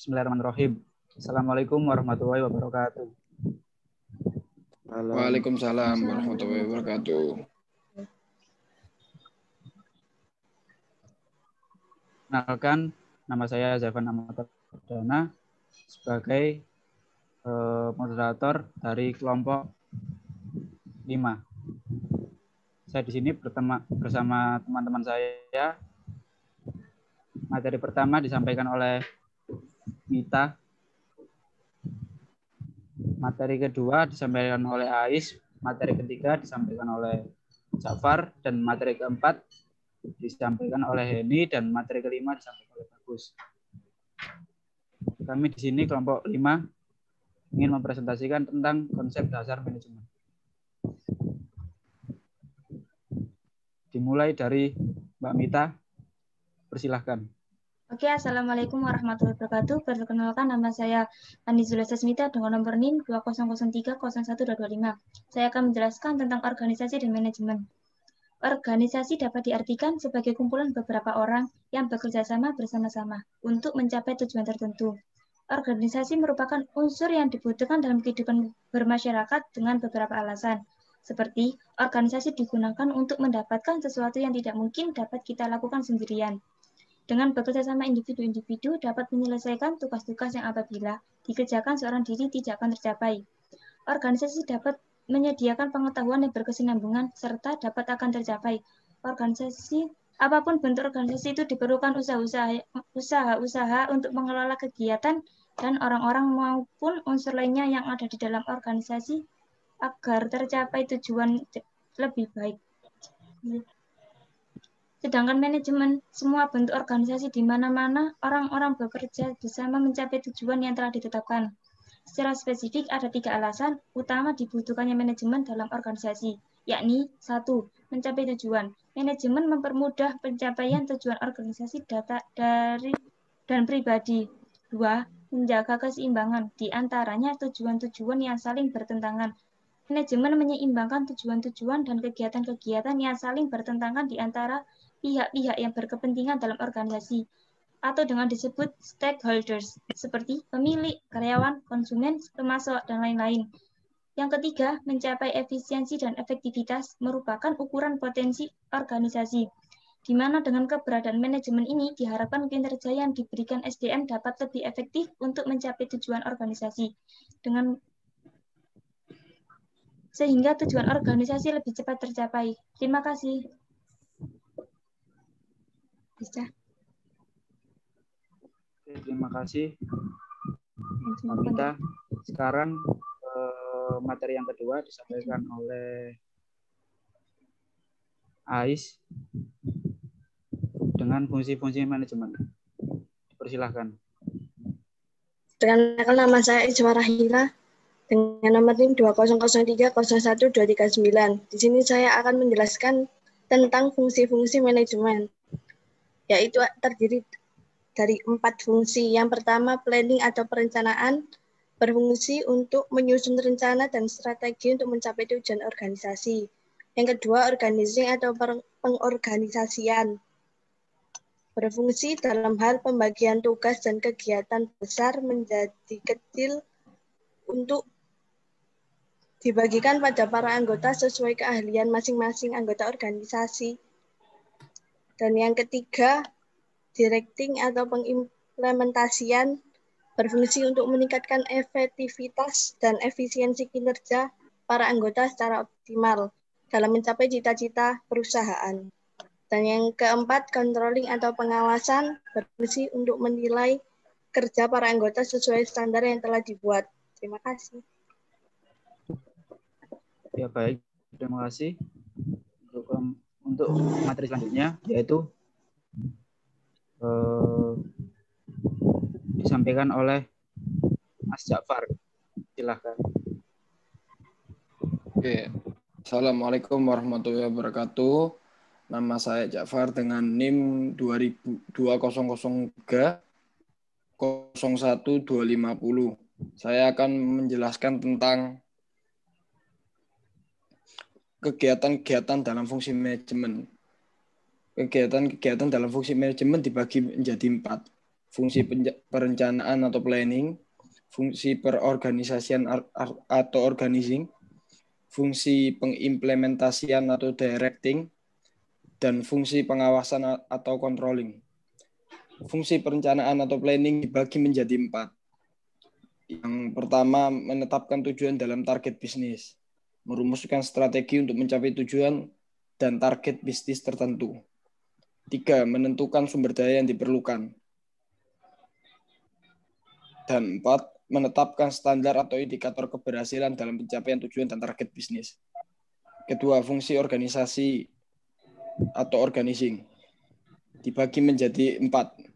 Bismillahirrahmanirrahim. Assalamualaikum warahmatullahi wabarakatuh. Waalaikumsalam warahmatullahi wabarakatuh. Kenalkan, nama saya Zafan Ahmad Perdana sebagai moderator dari kelompok 5. Saya di sini bersama teman-teman saya. Materi pertama disampaikan oleh Mita. Materi kedua disampaikan oleh Ais. Materi ketiga disampaikan oleh Jafar. Dan materi keempat disampaikan oleh Heni. Dan materi kelima disampaikan oleh Bagus. Kami di sini kelompok 5 ingin mempresentasikan tentang konsep dasar manajemen. Dimulai dari Mbak Mita. Persilahkan. Oke, Assalamualaikum warahmatullahi wabarakatuh. Perkenalkan, nama saya Anizula Sasmita dengan nomor NIM 20030125. Saya akan menjelaskan tentang organisasi dan manajemen. Organisasi dapat diartikan sebagai kumpulan beberapa orang yang bekerja sama bersama-sama untuk mencapai tujuan tertentu. Organisasi merupakan unsur yang dibutuhkan dalam kehidupan bermasyarakat dengan beberapa alasan, seperti organisasi digunakan untuk mendapatkan sesuatu yang tidak mungkin dapat kita lakukan sendirian. Dengan bekerja sama individu-individu dapat menyelesaikan tugas-tugas yang apabila dikerjakan seorang diri tidak akan tercapai. Organisasi dapat menyediakan pengetahuan yang berkesinambungan serta dapat akan tercapai. Organisasi, apapun bentuk organisasi itu diperlukan usaha-usaha untuk mengelola kegiatan dan orang-orang maupun unsur lainnya yang ada di dalam organisasi agar tercapai tujuan lebih baik. Sedangkan manajemen, semua bentuk organisasi di mana-mana orang-orang bekerja bersama mencapai tujuan yang telah ditetapkan. Secara spesifik ada 3 alasan utama dibutuhkannya manajemen dalam organisasi, yakni 1. Mencapai tujuan. Manajemen mempermudah pencapaian tujuan organisasi dan pribadi. 2. Menjaga keseimbangan di antaranya tujuan-tujuan yang saling bertentangan. Manajemen menyeimbangkan tujuan-tujuan dan kegiatan-kegiatan yang saling bertentangan di antara pihak-pihak yang berkepentingan dalam organisasi, atau dengan disebut stakeholders, seperti pemilik, karyawan, konsumen, pemasok, dan lain-lain. Yang ketiga, mencapai efisiensi dan efektivitas merupakan ukuran potensi organisasi, di mana dengan keberadaan manajemen ini diharapkan kinerja yang diberikan SDM dapat lebih efektif untuk mencapai tujuan organisasi, sehingga tujuan organisasi lebih cepat tercapai. Terima kasih. Bisa. Terima kasih, Mbak Mita. Sekarang materi yang kedua disampaikan oleh Ais dengan fungsi-fungsi manajemen. Persilahkan. Perkenalkan, nama saya Isma Rahila dengan nomor NIM 20030129. Di sini saya akan menjelaskan tentang fungsi-fungsi manajemen, yaitu terdiri dari 4 fungsi. Yang pertama, planning atau perencanaan, berfungsi untuk menyusun rencana dan strategi untuk mencapai tujuan organisasi. Yang kedua, organizing atau pengorganisasian, berfungsi dalam hal pembagian tugas dan kegiatan besar menjadi kecil untuk dibagikan pada para anggota sesuai keahlian masing-masing anggota organisasi. Dan yang ketiga, directing atau pengimplementasian, berfungsi untuk meningkatkan efektivitas dan efisiensi kinerja para anggota secara optimal dalam mencapai cita-cita perusahaan. Dan yang keempat, controlling atau pengawasan, berfungsi untuk menilai kerja para anggota sesuai standar yang telah dibuat. Terima kasih. Ya, baik. Terima kasih. Untuk materi selanjutnya, yaitu disampaikan oleh Mas Jafar. Silahkan. Oke. Assalamualaikum warahmatullahi wabarakatuh. Nama saya Jafar dengan NIM 2003-01250. Saya akan menjelaskan tentang kegiatan-kegiatan dalam fungsi manajemen. Kegiatan-kegiatan dalam fungsi manajemen dibagi menjadi 4. fungsi perencanaan atau planning, fungsi perorganisasian atau organizing, fungsi pengimplementasian atau directing, dan fungsi pengawasan atau controlling. Fungsi perencanaan atau planning dibagi menjadi 4. Yang pertama, menetapkan tujuan dalam target bisnis, merumuskan strategi untuk mencapai tujuan dan target bisnis tertentu. 3. Menentukan sumber daya yang diperlukan. Dan 4. Menetapkan standar atau indikator keberhasilan dalam pencapaian tujuan dan target bisnis. Kedua, fungsi organisasi atau organizing dibagi menjadi 4.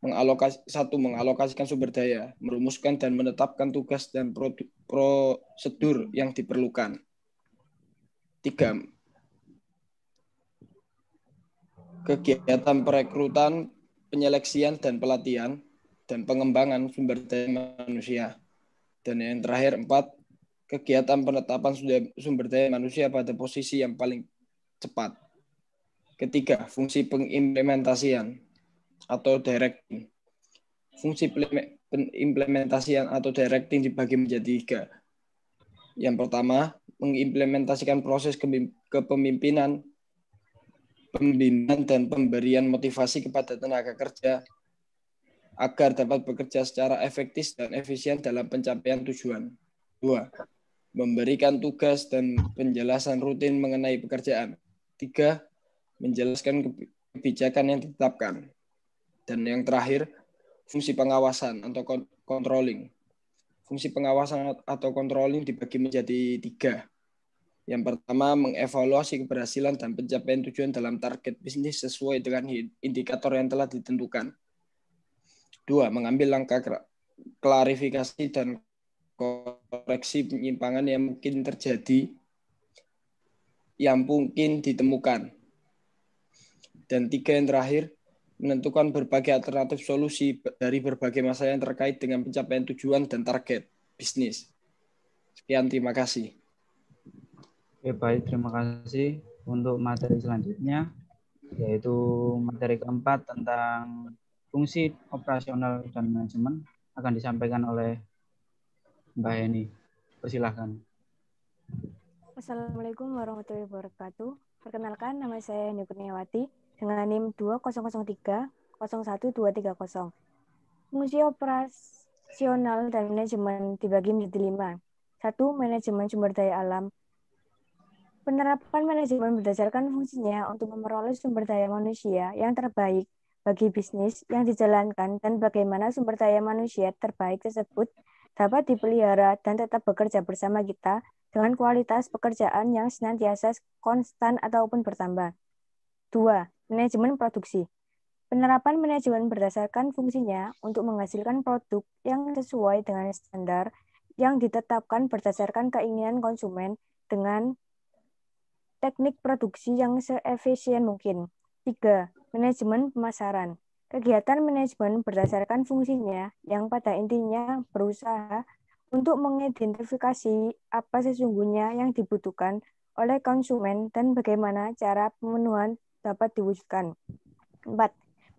Mengalokasikan sumber daya, merumuskan dan menetapkan tugas dan prosedur yang diperlukan. 3. Kegiatan perekrutan, penyeleksian dan pelatihan, dan pengembangan sumber daya manusia. Dan yang terakhir 4. Kegiatan penetapan sumber daya manusia pada posisi yang paling cepat. Ketiga, fungsi pengimplementasian atau directing. Fungsi pengimplementasian atau directing dibagi menjadi 3. Yang pertama, mengimplementasikan proses kepemimpinan, pembinaan dan pemberian motivasi kepada tenaga kerja agar dapat bekerja secara efektif dan efisien dalam pencapaian tujuan. 2. Memberikan tugas dan penjelasan rutin mengenai pekerjaan. 3. Menjelaskan kebijakan yang ditetapkan. Dan yang terakhir, fungsi pengawasan atau controlling. Fungsi pengawasan atau controlling dibagi menjadi 3. Yang pertama, mengevaluasi keberhasilan dan pencapaian tujuan dalam target bisnis sesuai dengan indikator yang telah ditentukan. 2. Mengambil langkah klarifikasi dan koreksi penyimpangan yang mungkin terjadi, yang mungkin ditemukan. Dan 3 yang terakhir, menentukan berbagai alternatif solusi dari berbagai masalah yang terkait dengan pencapaian tujuan dan target bisnis. Sekian, terima kasih. Oke, baik, terima kasih. Untuk materi selanjutnya, yaitu materi keempat tentang fungsi operasional dan manajemen, akan disampaikan oleh Mbak Heni. Persilahkan. Assalamualaikum warahmatullahi wabarakatuh. Perkenalkan, nama saya Heni Kurniawati dengan NIM 20030011230. Fungsi operasional dan manajemen dibagi menjadi 5. 1. Manajemen sumber daya alam. Penerapan manajemen berdasarkan fungsinya untuk memperoleh sumber daya manusia yang terbaik bagi bisnis yang dijalankan dan bagaimana sumber daya manusia terbaik tersebut dapat dipelihara dan tetap bekerja bersama kita dengan kualitas pekerjaan yang senantiasa konstan ataupun bertambah. 2. Manajemen produksi. Penerapan manajemen berdasarkan fungsinya untuk menghasilkan produk yang sesuai dengan standar yang ditetapkan berdasarkan keinginan konsumen dengan teknik produksi yang seefisien mungkin. 3. Manajemen pemasaran. Kegiatan manajemen berdasarkan fungsinya yang pada intinya berusaha untuk mengidentifikasi apa sesungguhnya yang dibutuhkan oleh konsumen dan bagaimana cara pemenuhan dapat diwujudkan. 4.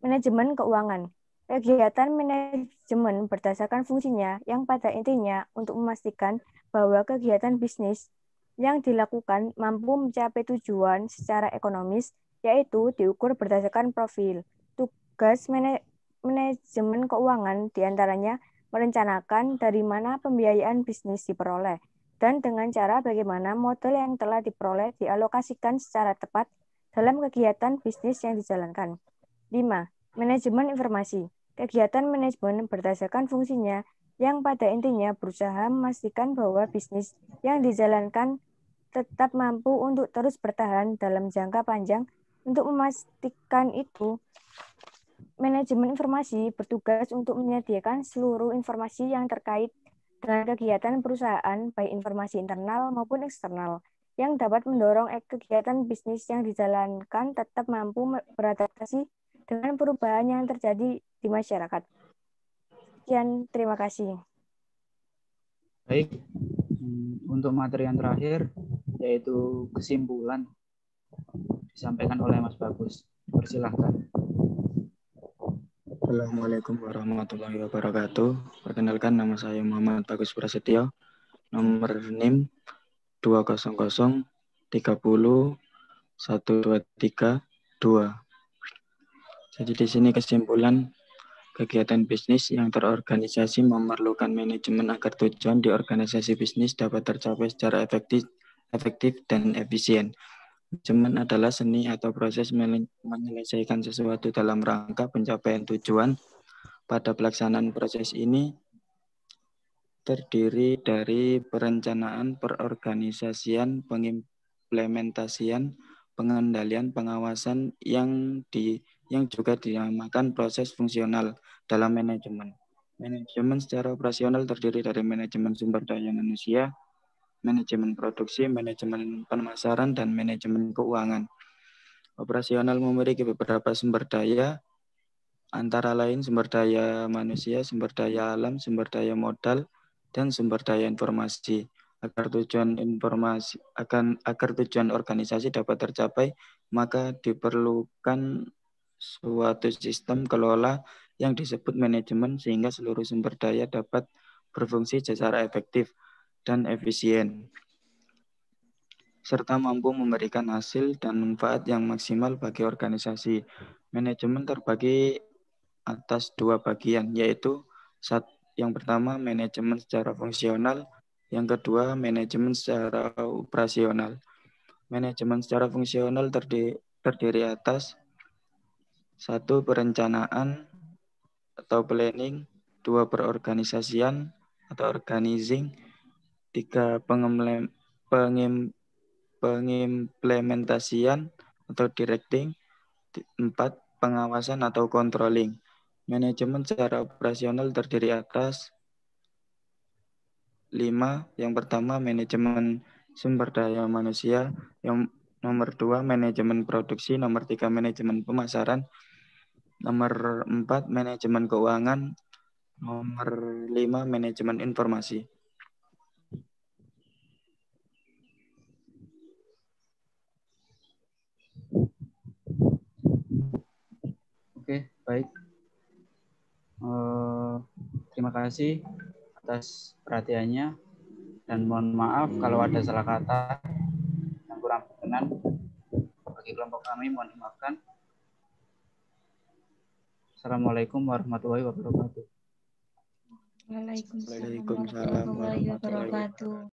Manajemen keuangan. Kegiatan manajemen berdasarkan fungsinya yang pada intinya untuk memastikan bahwa kegiatan bisnis yang dilakukan mampu mencapai tujuan secara ekonomis, yaitu diukur berdasarkan profil. Tugas manajemen keuangan diantaranya merencanakan dari mana pembiayaan bisnis diperoleh, dan dengan cara bagaimana modal yang telah diperoleh dialokasikan secara tepat dalam kegiatan bisnis yang dijalankan. 5. Manajemen informasi. Kegiatan manajemen berdasarkan fungsinya yang pada intinya berusaha memastikan bahwa bisnis yang dijalankan tetap mampu untuk terus bertahan dalam jangka panjang. Untuk memastikan itu, manajemen informasi bertugas untuk menyediakan seluruh informasi yang terkait dengan kegiatan perusahaan, baik informasi internal maupun eksternal, yang dapat mendorong kegiatan bisnis yang dijalankan tetap mampu beradaptasi dengan perubahan yang terjadi di masyarakat. Sekian, terima kasih. Baik, untuk materi yang terakhir, yaitu kesimpulan, disampaikan oleh Mas Bagus. Persilahkan. Assalamualaikum warahmatullahi wabarakatuh. Perkenalkan, nama saya Muhammad Bagus Prasetyo, nomor NIM 200 30 123 2. Jadi di sini kesimpulan, kegiatan bisnis yang terorganisasi memerlukan manajemen agar tujuan di organisasi bisnis dapat tercapai secara efektif dan efisien. Manajemen adalah seni atau proses menyelesaikan sesuatu dalam rangka pencapaian tujuan. Pada pelaksanaan proses ini terdiri dari perencanaan, perorganisasian, pengimplementasian, pengendalian, pengawasan yang juga dinamakan proses fungsional dalam manajemen. Manajemen secara operasional terdiri dari manajemen sumber daya manusia, manajemen produksi, manajemen pemasaran, dan manajemen keuangan. Operasional memiliki beberapa sumber daya, antara lain sumber daya manusia, sumber daya alam, sumber daya modal, dan sumber daya informasi. Agar tujuan organisasi dapat tercapai, maka diperlukan suatu sistem kelola yang disebut manajemen sehingga seluruh sumber daya dapat berfungsi secara efektif dan efisien, serta mampu memberikan hasil dan manfaat yang maksimal bagi organisasi. Manajemen terbagi atas dua bagian, yaitu yang pertama manajemen secara fungsional, yang kedua manajemen secara operasional. Manajemen secara fungsional terdiri atas 1. Perencanaan atau planning, 2. Perorganisasian atau organizing, 3. Pengimplementasian atau directing, 4. Pengawasan atau controlling. Manajemen secara operasional terdiri atas 5. Yang pertama manajemen sumber daya manusia, yang nomor 2 manajemen produksi, nomor 3 manajemen pemasaran, nomor 4 manajemen keuangan, nomor 5 manajemen informasi. Oke, baik. Terima kasih atas perhatiannya dan mohon maaf kalau ada salah kata yang kurang berkenan bagi kelompok kami, mohon dimaafkan. Assalamualaikum warahmatullahi wabarakatuh. Waalaikumsalam warahmatullahi wabarakatuh.